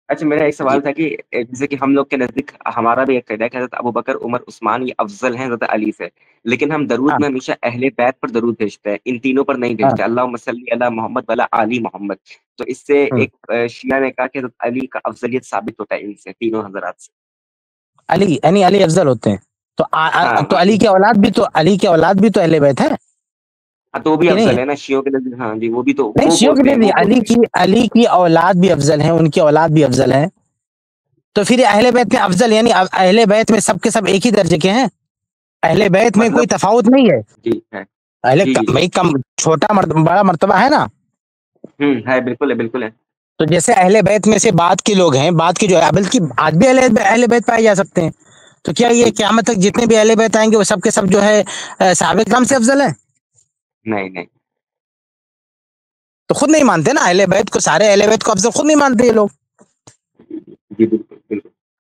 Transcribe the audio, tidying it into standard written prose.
اچھا میرا ایک جی سوال تھا کہ جیسے کہ ہم لوگ کے نزدیک ہمارا بھی ایک قاعدہ ہے کہ حضرت ابو بکر عمر عثمان یہ افضل ہیں حضرت علی سے، لیکن ہم درود ہاں میں ہمیشہ اہل بیت پر درود بھیجتے ہیں، ان تینوں پر نہیں ہاں بھیجتے، اللہم صلی علی محمد وعلی آل محمد. تو اس سے ہوں۔ ایک شیعہ نے کہا کہ حضرت علی کا افضلیت ثابت ہوتا ہے ان سے تینوں حضرات سے. علی یعنی علی افضل ہوتے ہیں، تو ہاں تو علی کی اولاد بھی، تو علی کی اولاد بھی تو اہل بیت ہے ہاں، تو وہ بھی کہ نہیں؟ افضل ہے نا شیعوں کے نزدیک. ہاں جی وہ بھی تو نہیں وہ شیعوں بولتے کے ہیں، لیے وہ علی بولتے ہیں. کی، علی کی اولاد بھی افضل ہیں، ان کی اولاد بھی افضل ہیں، تو پھر اہل بیت میں افضل یعنی اہل بیت میں سب کے سب ایک ہی درجے کے ہیں، اہل بیت میں کوئی مطلب تفاوت نہیں ہے، جی ہے. اہل جی جی بھائی کم چھوٹا بڑا مرتبہ ہے نا. ہے بالکل ہے بالکل ہے. تو جیسے اہل بیت میں سے بعد کے لوگ ہیں، بعد کے جو ہے بلکہ آج بھی اہل بیت پائے جا سکتے ہیں، تو کیا یہ قیامت تک جتنے بھی اہل بیت آئیں گے وہ سب کے سب جو ہے صحابہ کرام سے افضل ہیں؟ نہیں نہیں. تو خود نہیں مانتے نا اہل بیت کو، سارے اہل بیت کو افضل خود نہیں مانتے یہ لوگ. جی بالکل بالکل.